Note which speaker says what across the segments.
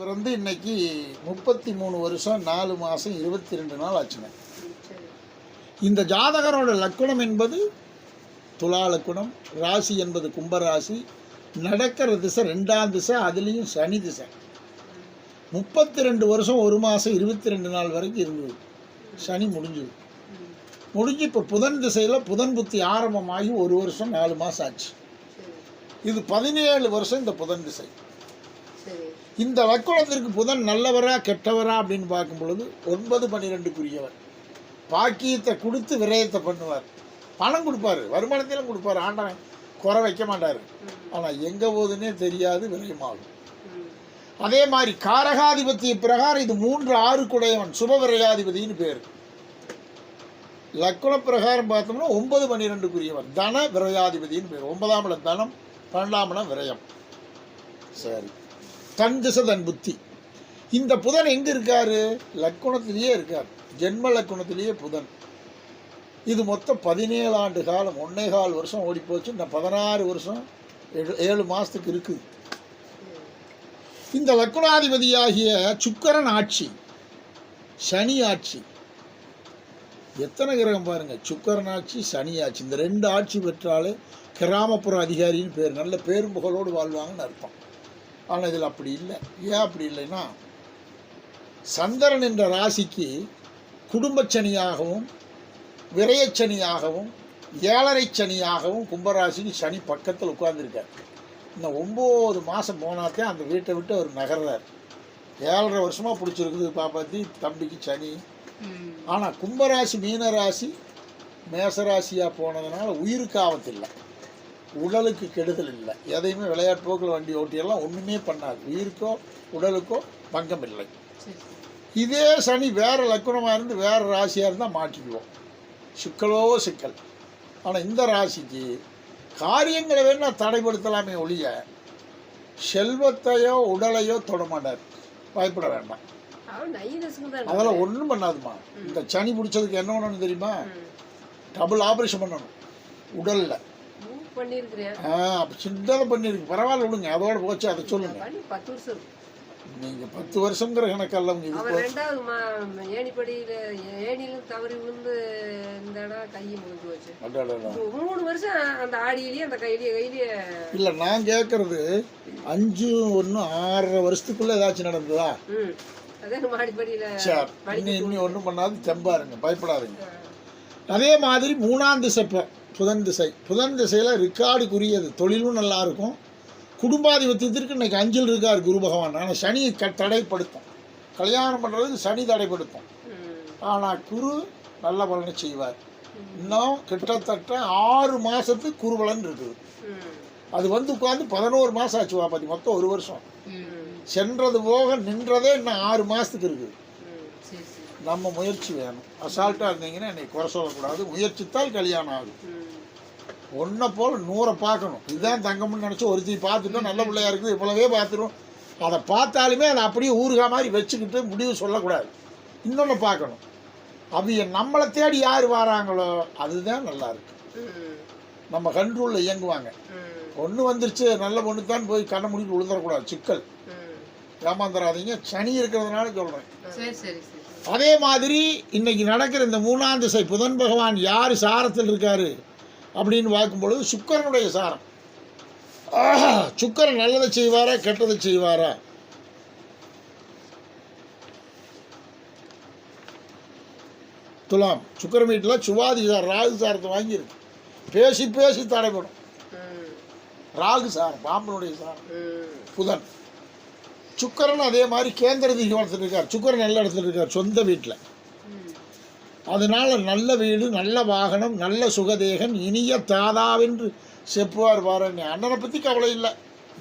Speaker 1: பிறந்து இன்னைக்கு 33 வருஷம் 4 மாதம் 22 நாள் ஆச்சுங்க. இந்த ஜாதகரோட லக்குணம் என்பது துலா லக்குணம், ராசி என்பது கும்பராசி, நடக்கிற திசை 2ஆம் திசை, அதுலேயும் சனி திசை. 32 வருஷம் 1 மாதம் 22 நாள் வரைக்கும் இருந்தது. சனி முடிஞ்சது. முடிஞ்சு இப்போ புதன் திசையில் புதன் புத்தி ஆரம்பமாகி 1 வருஷம் 4 மாதம் ஆச்சு. இது 17 வருஷம் இந்த புதன் திசை. இந்த லக்குணத்திற்கு புதன் நல்லவரா கெட்டவரா அப்படின்னு பார்க்கும் பொழுது 9-12க்குரியவர். பாக்கியத்தை கொடுத்து விரயத்தை பண்ணுவார். பணம் கொடுப்பாரு, வருமானத்திலும் கொடுப்பாரு, ஆண்டவன் குறை வைக்க மாட்டார். ஆனால் எங்கே போகுதுன்னே தெரியாது, விரயமாகும். அதே மாதிரி காரகாதிபத்திய பிரகாரம் இது 3-6 குடையவன், சுப விரயாதிபதினு பேர். லக்குண பிரகாரம் பார்த்தோம்னா 9-12க்குரியவன், தன விரயாதிபதினு பேர். 9ஆம் இடம் தனம், 12ஆம் இடம் விரயம். சரி, தன் திசை தன் புத்தி. இந்த புதன் எங்கே இருக்காரு? லக்குணத்திலேயே இருக்கார், ஜென்ம லக்குணத்திலேயே புதன். இது மொத்தம் 17 ஆண்டு காலம், 1.25 வருஷம் ஓடி போச்சு. இந்த 16 வருஷம் 7 மாதத்துக்கு இருக்குது. இந்த லக்குணாதிபதியாகிய சுக்கிரன் ஆட்சி, சனி ஆட்சி. எத்தனை கிரகம் பாருங்க, சுக்கிரன் ஆட்சி, சனி ஆட்சி. இந்த 2 ஆட்சி பெற்றாலே கிராமப்புற அதிகாரின்னு பேர், நல்ல பேரும் புகழோடு வாழ்வாங்கன்னு அர்த்தம். ஆனால் இதில் அப்படி இல்லை. ஏன் அப்படி இல்லைன்னா, சந்திரன் என்ற ராசிக்கு குடும்பச்சனியாகவும் விரயச்சனியாகவும் 7.5 சனியாகவும் கும்பராசிக்கு சனி பக்கத்தில் உட்கார்ந்துருக்கார். இந்த 9 மாதம் போனாத்தே அந்த வீட்டை விட்டு அவர் நகர்றார். 7.5 வருஷமாக பிடிச்சிருக்குது பாப்பாத்தி தம்பிக்கு சனி. ஆனால் கும்பராசி மீனராசி மேசராசியாக போனதுனால உயிருக்கு ஆபத்து இல்லை, உடலுக்கு கெடுதல் இல்லை. எதையுமே விளையாட்டு போக்கில் வண்டி ஓட்டியெல்லாம் ஒன்றுமே பண்ணாது, உயிருக்கோ உடலுக்கோ பங்கம் இல்லை. இதே சனி வேறு லக்குணமாக இருந்து வேறு ராசியாக இருந்தால் மாட்டிக்குவோம், சிக்கலோ சிக்கல். ஆனால் இந்த ராசிக்கு காரியங்களை வேணால் தடைப்படுத்தலாமே ஒழிய செல்வத்தையோ உடலையோ தொடமாட்டார். பயப்பட வேண்டாம், அதெல்லாம் ஒன்றும் பண்ணாதுமா. இந்த சனி பிடிச்சதுக்கு என்ன பண்ணணும் தெரியுமா? டபுள் ஆப்ரேஷன் பண்ணணும் உடலில். சின்னதாக பண்ணியிருக்கு, பரவாயில்ல விடுங்க, அதோட போச்சு. அதை சொல்லுங்க. நீங்கள் 10 வருஷங்கிற கணக்கல்ல. இல்லை, நான் கேட்கறது 5 1 6.5 வருஷத்துக்குள்ள ஏதாச்சும் நடந்ததா? சரி, இன்னும் ஒன்றும் பண்ணாது, தெம்பாருங்க, பயப்படாதுங்க. அதே மாதிரி 3ஆம் திசை புதன் திசை. புதன் திசையில் ரிக்கார்டுக்குரியது, தொழிலும் நல்லா இருக்கும். குடும்பாதிபத்தியத்திற்கு இன்னைக்கு 5ல் இருக்கார் குரு பகவான். ஆனால் சனி தடைப்படுத்தும், கல்யாணம் பண்ணுறதுக்கு சனி தடைப்படுத்தும். ஆனால் குரு நல்ல பலனை செய்வார். இன்னும் கிட்டத்தட்ட 6 மாதத்துக்கு குரு பலன் இருக்குது. அது வந்து உட்காந்து 11 மாதம் ஆச்சு பாப்பாத்தி, மொத்தம் 1 வருஷம். சென்றது போக நின்றதே இன்னும் 6 மாதத்துக்கு இருக்குது. நம்ம முயற்சி வேணும். அசால்ட்டாக இருந்தீங்கன்னா என்னை குறை சொல்லக்கூடாது. முயற்சித்தால் கல்யாணம் ஆகும். ஒன்றை போல் 100 பார்க்கணும். இதுதான் தங்கம்னு நினச்சி ஒருத்தி பார்த்துட்டோம், நல்ல பிள்ளையா இருக்குது, இவ்வளவே பார்த்துடும். அதை பார்த்தாலுமே அதை அப்படியே ஊறுகா மாதிரி வச்சுக்கிட்டு முடிவு சொல்லக்கூடாது. இன்னொன்று பார்க்கணும், அவங்க நம்மளை தேடி யார் வராங்களோ அதுதான் நல்லா இருக்கு. நம்ம கண்ட்ரோலில் இயங்குவாங்க. ஒன்று வந்துருச்சு, நல்ல பொண்ணு தான் போய் கண்ணை முடிட்டு விழுந்துடக்கூடாது, சிக்கல். ஏமாந்துடாதீங்க, சனி இருக்கிறதுனால சொல்கிறேன். அதே மாதிரி இன்னைக்கு நடக்கிற இந்த 3ஆம் திசை புதன் பகவான் யார் சாரத்தில் இருக்காரு அப்படின்னு பார்க்கும்பொழுது சுக்கிரனுடைய சாரம். சுக்கிரன் நல்லதை செய்வாரா கெட்டதை செய்வாரா? துலாம் சுக்கிரன் வீட்டில் சுவாதி ராகு சாரத்தை வாங்கியிருக்கு. பேசி பேசி தடைப்படும். ராகு சாரம் பாம்பனுடைய சாரம் புதன். சுக்கிரன் அதே மாதிரி கேந்திர திகோணத்தில் இருக்கார். சுக்கிரன் நல்ல இடத்துல இருக்கார், சொந்த வீட்டில். அதனால நல்ல வீடு, நல்ல வாகனம், நல்ல சுகதேகன், இனிய தாதாவென்று செப்புவார் பாருங்க. அண்ணனை பற்றி கவலை இல்லை.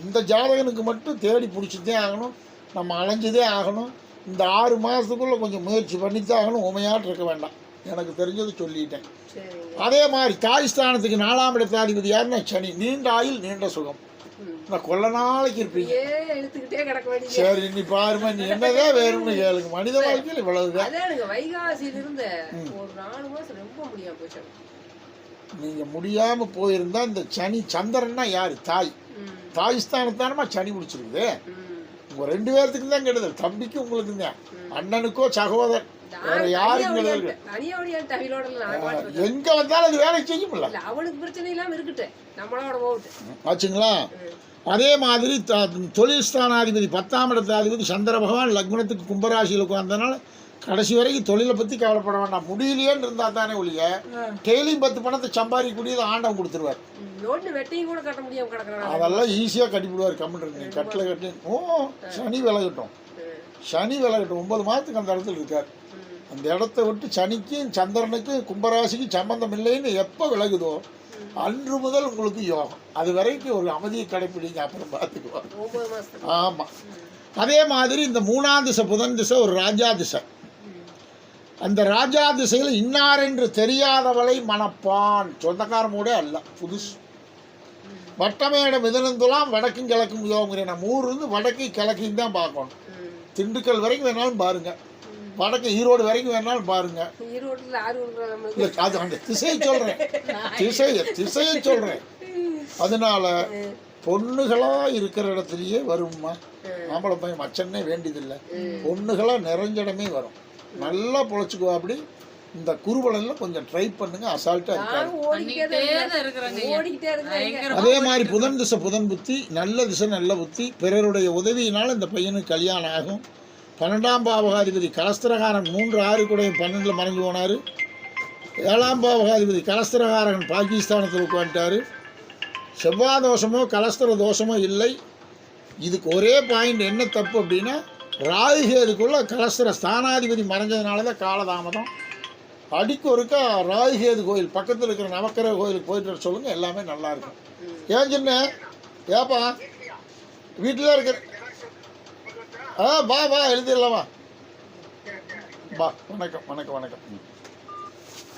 Speaker 1: இந்த ஜாதகனுக்கு மட்டும் தேடி பிடிச்சிதே ஆகணும், நம்ம அலைஞ்சதே ஆகணும். இந்த 6 மாதத்துக்குள்ளே கொஞ்சம் முயற்சி பண்ணித்தான் ஆகணும். உமையாட்டு இருக்க வேண்டாம், எனக்கு தெரிஞ்சது சொல்லிட்டேன். அதே மாதிரி தாய் ஸ்தானத்துக்கு 4ஆம் இடத்தாதிபதி யாருன்னா சனி. நீண்ட ஆயுள் நீண்ட சுகம். நான் கொள்ள நாளைக்கு இருப்பீங்க. சரி, நீ பாருமா, நீ என்னதான் வேணும்னு கேளுங்க. மனித வாழ்க்கையில் இவ்வளவுதான். நீங்க முடியாம போயிருந்தா இந்த சனி சந்திரன்னா யாரு? தாய். தாய் ஸ்தானத்தானமா சனி முடிச்சிருக்குது. உங்கள் 2 பேர்த்துக்கு தான் கெடுதல், தம்பிக்கு உங்களுக்கு தான், அண்ணனுக்கோ சகோதரன் வேற யாரும் கெடுதல். எங்கே வந்தாலும் அது வேலை செய்யும்ல,
Speaker 2: அவனுக்கு பிரச்சனை இல்லாமல் இருக்கட்டு, நம்மளோட போகட்டு
Speaker 1: ஆச்சுங்களா. அதே மாதிரி தொழில் ஸ்தானாதிபதி 10ஆம் இடத்தாதிபதி சந்திர பகவான் லக்னத்துக்கு கும்பராசியில் உட்கார்ந்தனால கடைசி வரைக்கும் தொழிலை பற்றி கவலைப்பட வேண்டாம். முடியலையேன்னு இருந்தால் தானே ஒழிய டெய்லியும் 10 பணத்தை சம்பாதிக்கக்கூடியது ஆண்டவன் கொடுத்துருவார்.
Speaker 2: வெட்டையும் கூட கட்ட முடியாம கிடக்குறாங்க,
Speaker 1: அதெல்லாம் ஈஸியாக கட்டிவிடுவார். கம்மிட்டு கட்டில் கட்டி சனி விலகட்டும், சனி விலகட்டும். 9 மாதத்துக்கு அந்த இடத்துல இருக்கார். அந்த இடத்த விட்டு சனிக்கும் சந்திரனுக்கும் கும்பராசிக்கும் சம்பந்தம் இல்லைன்னு எப்போ விலகுதோ அன்று முதல் உங்களுக்கு யோகம். அது வரைக்கும் ஒரு அமைதியை கடைப்பிடிங்க, அப்புறம் பார்த்துக்குவாங்க.
Speaker 2: 9 மாசம்.
Speaker 1: ஆமாம். அதே மாதிரி இந்த 3ஆம் திசை புதன் திசை ஒரு ராஜா திசை. அந்த ராஜா திசையில் இன்னார் என்று தெரியாதவளை மணப்பான். சொந்தக்காரமோட அல்ல, புதுசு. வட்டமேட மிதனந்துலாம் வடக்கும் கிழக்கும் யோகங்கிறேன். நம்ம ஊர்லேருந்து வடக்கு கிழக்கையும் தான் பார்க்கணும். திண்டுக்கல் வரைக்கும் வேணாலும் பாருங்க, வடக்கு ஈரோடு வரைக்கும் வேணாலும் பாருங்க. இல்லை, அது அந்த திசையை சொல்கிறேன், திசையை சொல்கிறேன். அதனால பொண்ணுகளாக இருக்கிற இடத்துலையே வரும்மா. ஆம்பளை பையன் மச்சன்னே வேண்டியதில்லை, பொண்ணுகளாக நிறைஞ்ச இடமே வரும். நல்லா பொழைச்சிக்குவா. அப்படி இந்த குருபலனில் கொஞ்சம் ட்ரை பண்ணுங்க, அசால்ட்டாக இருக்காது. அதே மாதிரி புதன் திசை புதன் புத்தி, நல்ல திசை நல்ல புத்தி. பிறருடைய உதவியினால் இந்த பையனுக்கு கல்யாணம் ஆகும். 12ஆம் பாவகாதிபதி கலஸ்திரகாரன் 3 6 கூடையும் 12 மறைஞ்சு போனார். 7ஆம் பாவகாதிபதி கலஸ்திரகாரன் பாகிஸ்தானத்தில் உட்காந்துட்டார். செவ்வாய் தோஷமோ கலஸ்திர தோஷமோ இல்லை. இதுக்கு ஒரே பாயிண்ட் என்ன தப்பு அப்படின்னா, ராகுகேதுக்குள்ள கலஸ்திர ஸ்தானாதிபதி மறைஞ்சதுனால தான் காலதாமதம். அடிக்கு ஒருக்கா ராகுகேது கோயில் பக்கத்தில் இருக்கிற நவக்கிரக கோயிலுக்கு போயிட்டு வர சொல்லுங்கள், எல்லாமே நல்லாயிருக்கும். ஏன் சின்ன ஏப்பா வீட்டில் இருக்கிற வா வா எழுதிடலாமா? வா, வணக்கம் வணக்கம் வணக்கம்.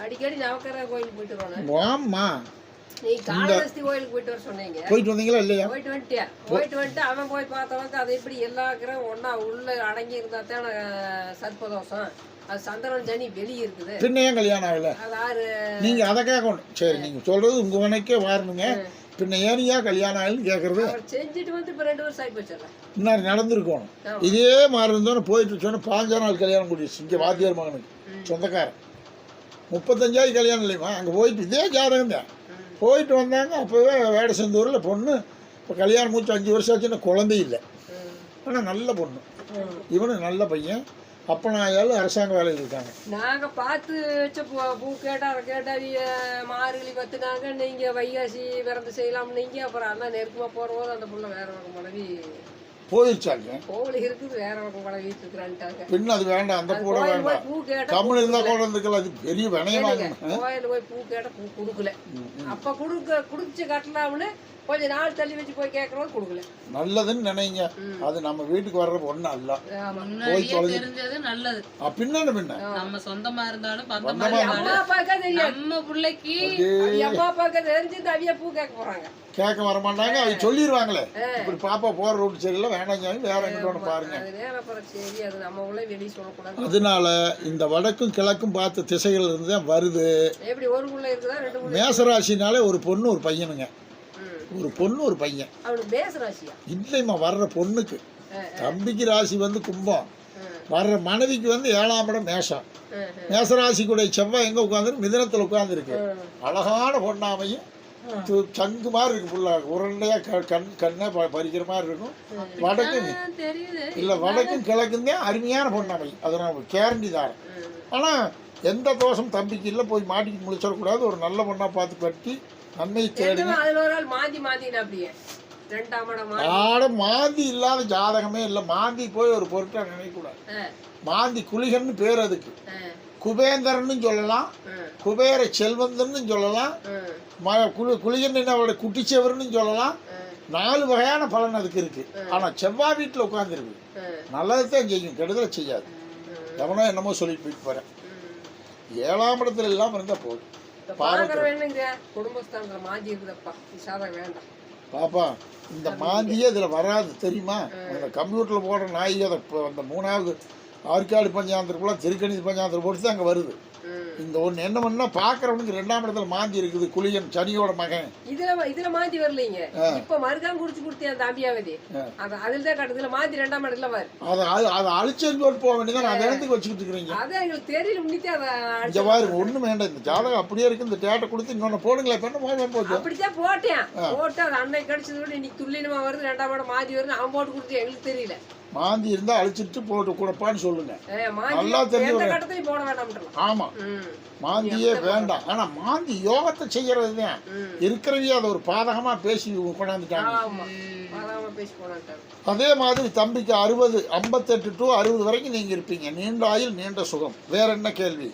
Speaker 2: அடிக்கடி நவக்கிரக கோயிலுக்கு போயிட்டு வரணும்.
Speaker 1: வாம்மா,
Speaker 2: நீ காளஹஸ்தி கோயிலுக்கு போயிட்டு வர சொன்னீங்க,
Speaker 1: போயிட்டு வந்தீங்களா இல்லையா?
Speaker 2: போயிட்டு வந்துட்டியா? போயிட்டு வந்துட்டு அவன் போய் பார்த்தவங்க அது எப்படி எல்லா கிரகம் ஒன்றா உள்ள அடங்கி இருந்தால் தானே சர்ப்பதோஷம். அது சந்திரன் சனி வெளியே இருக்குது,
Speaker 1: பின்ன ஏன் கல்யாணம் ஆகலை?
Speaker 2: அது ஆறு
Speaker 1: நீங்கள் அதை கேட்கணும். சரி, நீங்கள் சொல்கிறது உங்கள் உனக்கே வாரணுங்க. பின்ன ஏனியா கல்யாணம் ஆகலன்னு கேட்குறது.
Speaker 2: செஞ்சுட்டு வந்து இப்போ 2 வருஷம் ஆகி போச்சு.
Speaker 1: இன்னும் நடந்துருக்கணும். இதே மாதிரி இருந்தோன்னு போயிட்டு சொன்னால் 5 நாள் கல்யாணம் கூட்டிடுச்சு. இங்கே வாத்தியார் மகனுக்கு சொந்தக்காரன் 35 கல்யாணம் இல்லைம்மா. அங்கே போயிட்டு இதே ஜாதகம் தான் போயிட்டு வந்தாங்க. அப்போவே வேடசந்தூரில் பொண்ணு இப்போ கல்யாணம் முடிச்சு 5 வருஷம் ஆச்சுன்னா குழந்தை இல்லை. ஆனால் நல்ல பொண்ணு, இவனு நல்ல பையன். அப்பனாயாலும் அரசாங்க வேலையில் இருக்காங்க.
Speaker 2: நாங்கள் பார்த்து வச்ச பூ கேட்டால் அதை கேட்டால் மார்கழி பத்துனாங்க, நீங்கள் வைகாசி பிறந்து செய்யலாம் நீங்கள். அப்புறம் அண்ணா நெருக்கமாக போகிறபோது அந்த புள்ள வேற பக்கம் மனைவி
Speaker 1: போயிருச்சாங்க.
Speaker 2: கோவில் இருக்குது, வேற பக்கம் மனைவி இருக்கிறான்ட்டாங்க.
Speaker 1: பின்ன அது வேண்டாம், அந்த கூட வேண்டாம்.
Speaker 2: பூ கேட்டால்
Speaker 1: தமிழ் இருந்தால் கூட இருந்துக்கலாம், அது பெரிய வினையமாங்க.
Speaker 2: கோயில் போய் பூ கேட்டால் பூ கொடுக்கல. அப்போ குடிச்சு கட்டலாம்னு கொஞ்ச நாள் தள்ளி வச்சு போய் கேட்கறோம், கொடுக்கல.
Speaker 1: நல்லதுன்னு நினைங்க, அது நம்ம வீட்டுக்கு வர்ற ஒண்ணு அல்ல.
Speaker 3: போய் தெரிஞ்சது நல்லது.
Speaker 1: பின்ன
Speaker 3: நம்ம சொந்தமா இருந்தாலும்
Speaker 2: அம்மா அப்பாக்கா தெரியாது,
Speaker 3: நம்ம பிள்ளைக்கு
Speaker 2: அம்மா அப்பாக்கா தெரிஞ்சு அவிய பூ கேட்க போறாங்க.
Speaker 1: கேட்க வர மாட்டாங்க, அது சொல்லிடுவாங்களே இப்படி பாப்பா போற ரூட் சரியில்லை வேண்டாம், வேற எங்கிட்ட பாருங்க.
Speaker 2: சரி, அது நம்ம உள்ள வெளியே சொல்லக்கூடாது.
Speaker 1: அதனால இந்த வடக்கும் கிழக்கும் பார்த்த திசைகள் இருந்து தான் வருது.
Speaker 2: எப்படி ஒரு புள்ள இருக்குதா 2
Speaker 1: மேசராசினாலே ஒரு பொண்ணு ஒரு பையனுங்க, ஒரு பொண்ணு ஒரு பையன். இல்லைம்மா, வர்ற பொண்ணுக்கு தம்பிக்கு ராசி வந்து கும்பம், வர்ற மனைவிக்கு வந்து 7ஆம் இடம் மேஷம். மேசராசிக்குடைய செவ்வாய் எங்கே உட்காந்துருக்கு? மிதனத்தில் உட்காந்துருக்கு. அழகான பொண்ணாமையும் சங்கு மாதிரி இருக்கு, புள்ள உருண்டையாக கண்ணை பறிக்கிற மாதிரி இருக்கும். வடக்கும் இல்லை, வடக்கும் கிழக்கும் தான் அருமையான பொண்ணாமை, அதை நான் கேரண்டி தான். ஆனால் எந்த தோஷம் தம்பிக்கு இல்லை, போய் மாட்டிக்கு முடிச்சிடக்கூடாது. ஒரு நல்ல பொண்ணாக பார்த்து கட்டி நன்மை தேடுங்க. மாந்தி இல்லாத ஜாதகமே இல்லை. மாந்தி போய் ஒரு பொருட்டை நினைக்கக்கூடாது. மாந்தி குளிகன்னு பேர், அதுக்கு குபேந்திரன்னு சொல்லலாம், குபேர செல்வந்தன்னு சொல்லலாம், குளிகன் அவருடைய குட்டிச்செவர்னு சொல்லலாம். 4 வகையான பலன் அதுக்கு இருக்கு. ஆனால் செவ்வாய் வீட்டில் உட்காந்துருக்கு, நல்லதுதான் செய்யும், கெடுதலை செய்யாது. எவனோ என்னமோ சொல்லிட்டு போயிட்டு போறேன். 7ஆம் இடத்துல இல்லாமல் இருந்தால் போதும். பாப்பா, இந்த மாந்தியே இதில் வராது தெரியுமா? அந்த கம்ப்யூட்டரில் போடுற நாய், அதை அந்த 3வது ஆற்காடு பஞ்சாயத்துக்குள்ள திருக்கணி பஞ்சாயத்தில் போட்டு தான் அங்கே வருது.
Speaker 2: ம்.
Speaker 1: இந்த ஒன்று என்ன பண்ணா பார்க்குறவனுக்கு 2ஆம் இடத்துல மாந்தி இருக்குது. குளியன் சனியோட மகன்.
Speaker 2: இதுல மாந்தி வரலைங்க. இப்ப மருகாம் குடிச்சு கொடுத்தேன் அந்த அம்பியாவதி. அதுல தான் காட்டுது. இதுல மாந்தி 2ஆம் இடத்துல வரு.
Speaker 1: அதை அழிச்சேன்னு சொல்லிட்டு போக வேண்டியதான். அந்த இடத்துக்கு வச்சுக்கிட்டு இருக்கிறீங்க.
Speaker 2: அதான் எங்களுக்கு தெரியல முன்னிட்டே அதை
Speaker 1: இங்கே பாருங்க, ஒன்றும் வேண்டாம். இந்த ஜாதகம் அப்படியே இருக்கு. இந்த டேட்டை கொடுத்து இன்னொன்று போடுங்களேன். பெண்ணு மோகம் போச்சு.
Speaker 2: அப்படித்தான் போட்டேன். போட்டு அது அன்னைக்கு கடிச்சது விட இன்னைக்கு துல்லியமா வருது. 2ஆம் இடம் மாந்தி வருது. அவன் போட்டு கொடுத்து எங்களுக்கு தெரியல.
Speaker 1: மாந்தி இருந்தா அழிச்சிட்டு போட்டு கொடுப்பான்னு சொல்லுங்க. நல்லா
Speaker 2: எந்த
Speaker 1: தெரிஞ்சு.
Speaker 2: கட்டத்தையும் போட வேண்டாம்.
Speaker 1: ஆமா, மாந்தியே வேண்டாம். ஆனா மாந்தி யோகத்தை செய்யறது தான். இருக்கிறவையே அதை ஒரு பாதகமா பேசி கொண்டாந்துட்டாங்க.
Speaker 2: பேசி போனாட்டாங்க.
Speaker 1: அதே மாதிரி தம்பிக்கு 60, 58 to 60 வரைக்கும் நீங்க இருப்பீங்க. நீண்ட ஆயுள், நீண்ட சுகம். வேற என்ன கேள்வி?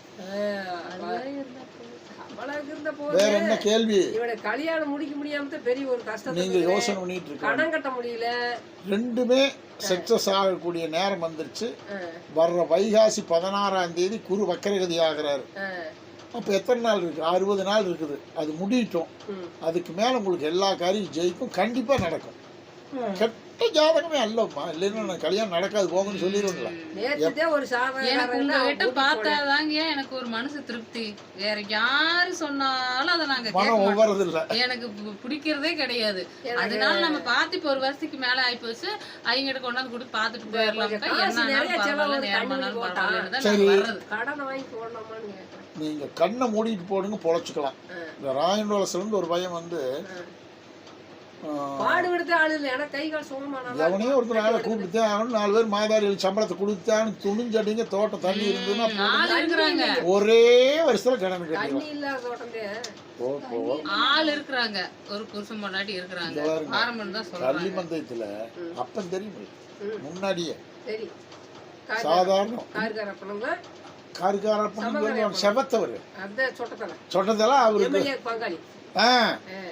Speaker 1: வேற என்ன கேள்வி?
Speaker 2: இவனை கல்யாணம் முடிக்க முடியாம பெரிய ஒரு கஷ்டம்.
Speaker 1: நீங்க யோசனை பண்ணிட்டு இருக்க.
Speaker 2: கடன் கட்ட முடியல.
Speaker 1: ரெண்டுமே சக்சஸ் ஆகக்கூடிய நேரம் வந்துருச்சு. வர்ற வைகாசி 16ஆம் தேதி குரு வக்கரகதி ஆகிறாரு. அப்போ எத்தனை நாள் இருக்கு? 60 நாள் இருக்குது. அது முடியட்டும். அதுக்கு மேல உங்களுக்கு எல்லா காரியம் ஜெயிக்கும். கண்டிப்பா நடக்கும். கெட்ட ஜாதகமே அல்லம்மா. இல்லைன்னா கல்யாணம் நடக்காது போங்கன்னு சொல்லிடுவாங்களா?
Speaker 3: எனக்கு உங்ககிட்ட பார்த்தாதாங்க எனக்கு ஒரு மனசு திருப்தி. வேற யாரு சொன்னாலும் அதை நாங்க
Speaker 1: ஒவ்வொரு இல்ல
Speaker 3: எனக்கு பிடிக்கிறதே கிடையாது. அதனால நம்ம பார்த்து இப்போ ஒரு வருஷத்துக்கு மேல ஆயிப்போச்சு. அவங்ககிட்ட கொண்டாந்து கொடுத்து பார்த்துட்டு போயிடலாம்.
Speaker 1: நீங்க கண்ணை மூடிட்டு போடுங்க, பொழைச்சுக்கலாம். இந்த ராயண்டோலஸ்ல இருந்து ஒரு பையன் வந்து எவனையும் ஒருத்தர் ஆளை கூப்பிட்டு ஆகணும். 4 பேர் மாதாரிகள் சம்பளத்தை கொடுத்தான்னு துணிஞ்சடிங்க. தோட்டம் தண்ணி இருந்ததுன்னா ஒரே வருஷத்துல கடன் கட்டிடலாம்.
Speaker 3: ஆள் இருக்கிறாங்க, ஒரு புருஷன் பொண்டாட்டி இருக்கிறாங்க.
Speaker 1: கள்ளிமந்தயத்துல அப்பன் தெரியும் முன்னாடியே சாதாரண கார்காரப்பன் செவத்தவர் சொட்டத்தெல்லாம் அவருக்கு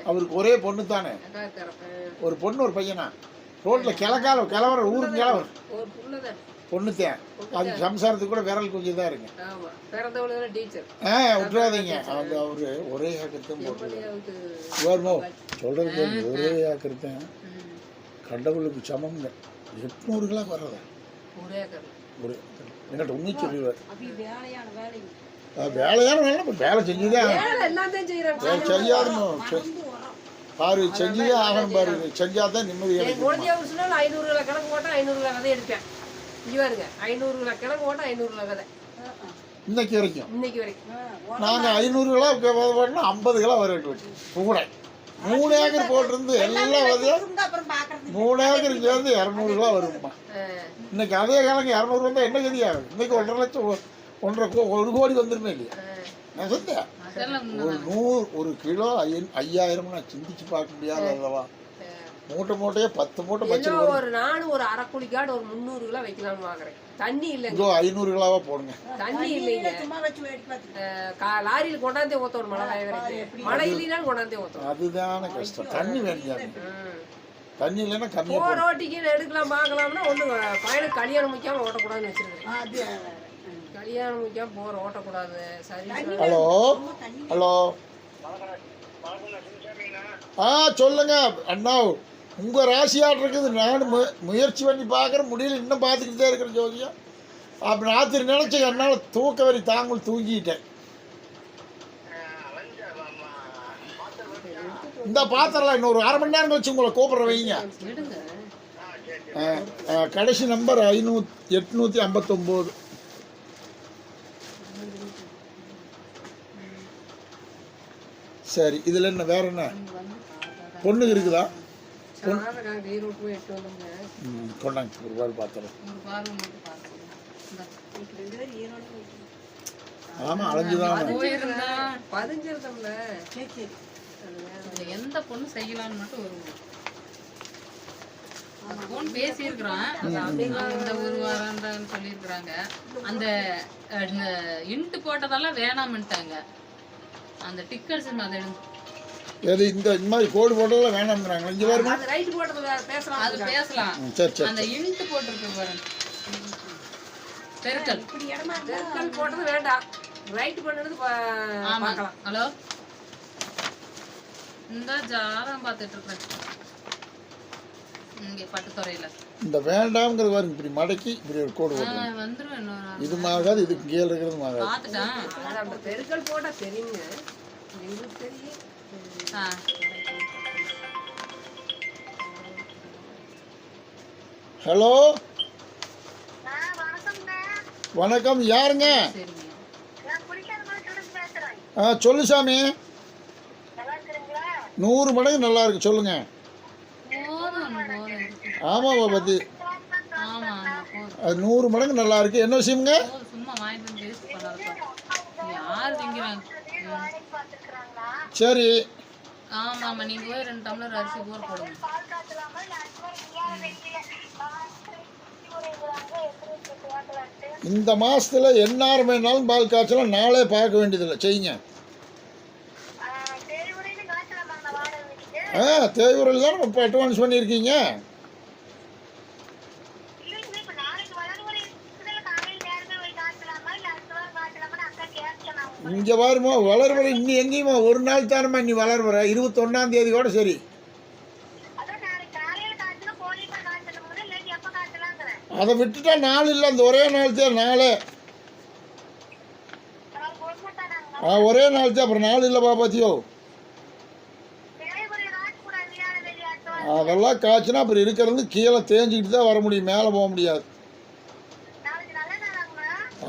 Speaker 1: அவருக்கு ஒரே பொண்ணு தானே. ஒரு பொண்ணு ஒரு பையனா. ரோட்ல கிளவர ஊருக்கு கிளவர் பொண்ணுத்தேன். அது சம்சாரத்துக்கு கூட விரல் கொஞ்சம் தான் இருக்கு. விட்டுறாதீங்க. அது அவரு ஒரே ஆக்கிரத்தம் போட்டு சொல்றது. ஒரே ஆக்கிரத்தம் கடவுளுக்கு சமம்ங்க. 800 வர்றதா ஒரு என்கிட்ட உண்மை சொல்லிடுவார். வேலையான வேலை வேலை செஞ்சுதான் செய்யாதணும். பாரு செஞ்சுதான் ஆகணும். பாரு செஞ்சாதான் நிம்மதி.
Speaker 2: 500 கிழங்கு போட்டா 500 விதை எடுப்பேன். இவருங்க 500 கிழங்கு போட்டா 500 விதை
Speaker 1: இன்னைக்கு வரைக்கும். நாங்க 500 கிலோ போட்டோம்னா 50 கிலோ வர கூட 3 ஏக்கர் போட்டிருந்து எல்லா விதையும் 3 ஏக்கருக்கு சேர்ந்து 200 கிலோ வருமா. இன்னைக்கு அதே கிழங்கு 200 வந்தா என்ன கதி ஆகும்? இன்னைக்கு 1.5 லட்சம் 1 கோடி வந்துருமே இல்லையா? நான் சொன்னேன் ஒரு கிலோ 5000 சிந்திச்சு பார்க்க முடியாது அல்லவா? மூட்டையே 10 மூட்டை பச்சை.
Speaker 2: நானும் ஒரு அரை குழிக்காடு ஒரு 300 கிலோ வைக்கலாம்னு பாக்குறேன். தண்ணி இல்ல.
Speaker 1: 500 கிலோவா போடுங்க.
Speaker 2: தண்ணி இல்லைங்க. லாரியில கொண்டாந்தே ஊத்தணும். மழை இல்லைனாலும் கொண்டாந்தே ஊத்தணும்.
Speaker 1: அதுதான கஷ்டம். தண்ணி வேண்டியது. தண்ணி இல்லைன்னா கம்மியா
Speaker 2: ரோட்டிக்கு எடுக்கலாம் பார்க்கலாம்னா ஒண்ணு பையனுக்கு கல்யாணம் முக்கியமா ஓட்டக்கூடாதுன்னு வச்சிருக்கேன். கல்யாணம் முக்கியம் போற ஓட்டக்கூடாது. சரி.
Speaker 1: ஹலோ சொல்லுங்க அண்ணா. உங்க ராசியாட்டு இருக்குது. நானும் முயற்சி பண்ணி பார்க்குறேன், முடியல. இன்னும் பார்த்துக்கிட்டு தான் இருக்கிற ஜோதியம். அப்படி ராத்திரி நினைச்சேன். என்னால் தூக்க வரி தாங்கள் தூங்கிட்டேன். இந்த பாத்திரலாம் இன்னொரு 1/2 மணி நேரம் கழிச்சு உங்களை கூப்பிடுற வைங்க. கடைசி நம்பர் 859. சரி, இதுல என்ன வேற என்ன பொண்ணு இருக்குதா? கொண்டாங்க ஒரு பாரு பாத்திரம். ஆமா அலைஞ்சுதான்
Speaker 3: எந்த பொண்ணு செய்யலாம்னு மட்டும் ஒரு போன் பேசியிருக்கிறான். இந்த ஒரு வாரம் சொல்லியிருக்கிறாங்க. அந்த இன்ட்டு போட்டதெல்லாம் வேணாம்ட்டாங்க. அந்த டிக்கெட்ஸ் அதை
Speaker 1: எது இந்த மாதிரி கோடு போட்டதெல்லாம் வேணாம்ங்கறாங்க. இங்க பாருங்க.
Speaker 2: அது ரைட் போட்டது பேசலாம்.
Speaker 3: அது பேசலாம்.
Speaker 1: சரி.
Speaker 3: அந்த இன்ட்டு போட்டுருக்கு பாருங்க. பெருக்கல்
Speaker 2: போட்டது வேண்டாம். ரைட் பண்ணது பார்க்கலாம்.
Speaker 3: ஹலோ, இந்த ஜாதகம் பார்த்துட்டு இருக்கேன். இங்கே பட்டுத்துறையில
Speaker 1: இந்த வேண்டாம்ங்கிறது பாருங்க, இப்படி மடக்கி இப்படி ஒரு கோடு போட்டு
Speaker 3: வந்துடும். இன்னொரு
Speaker 1: இது ஆகாது, இதுக்கு கீழே இருக்கிறது ஆகாது.
Speaker 3: பார்த்துட்டேன்.
Speaker 2: அது அந்த பெருக்கல் போட்டா தெரியுங்க, எங்களுக்கு தெரியும்.
Speaker 1: ஹலோ வணக்கம், யாருங்க?
Speaker 3: சரிங்க.
Speaker 1: சொல்லு சாமி. 100 மடங்கு நல்லா இருக்கு, சொல்லுங்க. ஆமாம் பத்தி
Speaker 3: ஆமா ஆமா போதும்.
Speaker 1: அது 100 மடங்கு நல்லா இருக்கு. என்ன விஷயம்ங்க?
Speaker 3: சும்மா வாங்கிட்டு வந்து வேஸ்ட் பண்ணாதப்பா. யார் திங்கிறாங்க?
Speaker 1: சரி.
Speaker 3: ஆமா ஆமா, நீங்க போய் 2 டம்ளர் அரிசி ஊற போடுங்க.
Speaker 1: இந்த மாசத்துல எந்நேரம் வேணாலும் பால் காய்ச்சலாம், நாளே பார்க்க வேண்டியதில்லை, செய்யுங்க. தேவையில் தான் இப்போ அட்வான்ஸ் பண்ணியிருக்கீங்க. இங்கே பாருமா, வளர்வர இன்னும் எங்கேயுமா ஒரு நாள் தானம்மா நீ வளர்வர, 21ஆம் தேதியோட சரி. அதை விட்டுட்டா நாள் இல்லை, அந்த ஒரே நாள் தான் நாளே. ஒரே நாள் தான், அப்புறம் நாள் இல்லைப்பா பாத்தியோ. அதெல்லாம் காய்ச்சினா அப்புறம் இருக்கிறது கீழே தேஞ்சிக்கிட்டு தான் வர முடியும், மேலே போக முடியாது.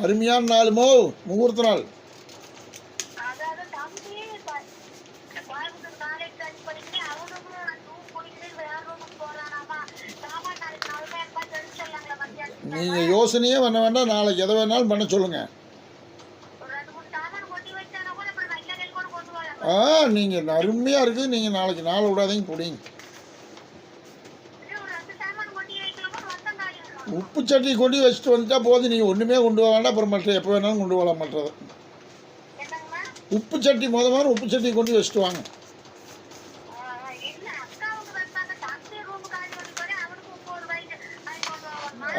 Speaker 1: அருமையான நாளுமோ, முகூர்த்த நாள். நீங்கள் யோசனையே பண்ண வேண்டாம், நாளைக்கு எதை வேணாலும் பண்ண சொல்லுங்க. நீங்கள் அருமையாக இருக்குது, நீங்கள் நாளைக்கு நாளை விடாதீங்க, பிடிங்க. உப்பு சட்டி கொண்டு வச்சுட்டு வந்துட்டா போதும், நீங்கள் ஒன்றுமே கொண்டு போக வேண்டாம். அப்புறம் மற்ற எப்போ வேணாலும் கொண்டு போகலாம். மற்றது உப்பு சட்டி முதல்ல உப்பு சட்டி கொண்டு வச்சுட்டு வாங்க.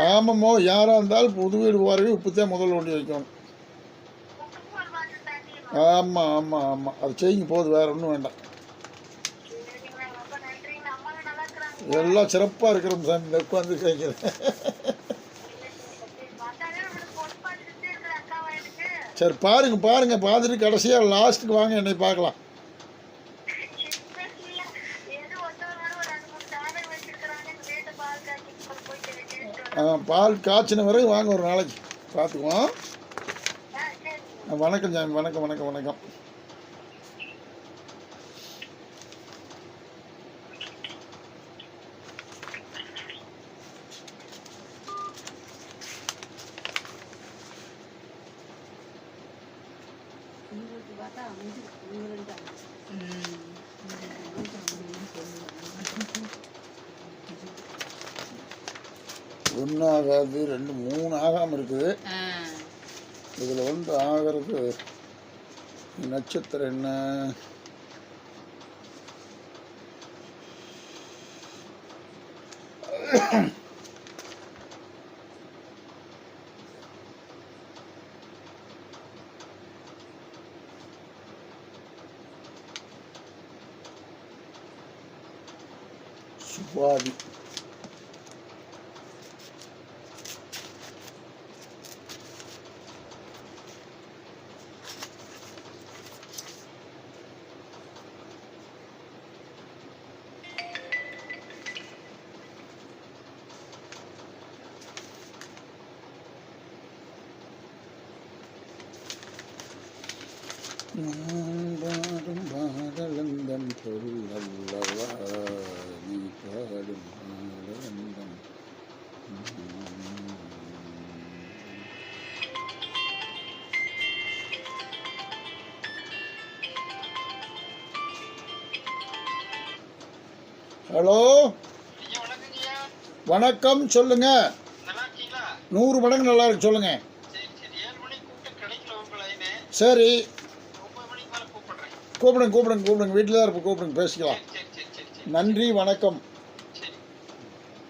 Speaker 1: ஆமாம்மோ, யாராக இருந்தாலும் புது வீடு போகிறவே உப்பு தான் முதல்ல கொண்டு வைக்கணும். ஆமாம் ஆமாம் ஆமாம், அது செய்யுங்க போதும், வேறு ஒன்றும் வேண்டாம். எல்லாம் சிறப்பாக இருக்கிறோம் சாமி, இந்த உட்காந்து கேட்குறேன். சரி பாருங்க பாருங்க, பார்த்துட்டு கடைசியாக லாஸ்ட்டுக்கு வாங்க, என்னை பார்க்கலாம். பால் காய்ச்சின வரைக்கும் வாங்க, ஒரு நாளைக்கு பார்த்துக்குவோம். வணக்கம் சாமி, வணக்கம் வணக்கம் வணக்கம். ஒன்று ஆகாது, 2 3 ஆகாமல் இருக்குது. இதில் வந்து ஆகிறது நட்சத்திரம் என்ன? சுவாதி. பாடும் பாடலந்தன் பொருள் அல்லவா, நீ பாடும் பாடலந்தன். ஹலோ வணக்கம், சொல்லுங்க. 100 மடங்கு நல்லா இருக்கு, சொல்லுங்க. சரி கூப்பிடுங்க கூப்பிடுங்க கூப்பிடுங்க, வீட்டில் தான் இருப்போம், கூப்பிடுங்க, பேசிக்கலாம். நன்றி, வணக்கம்.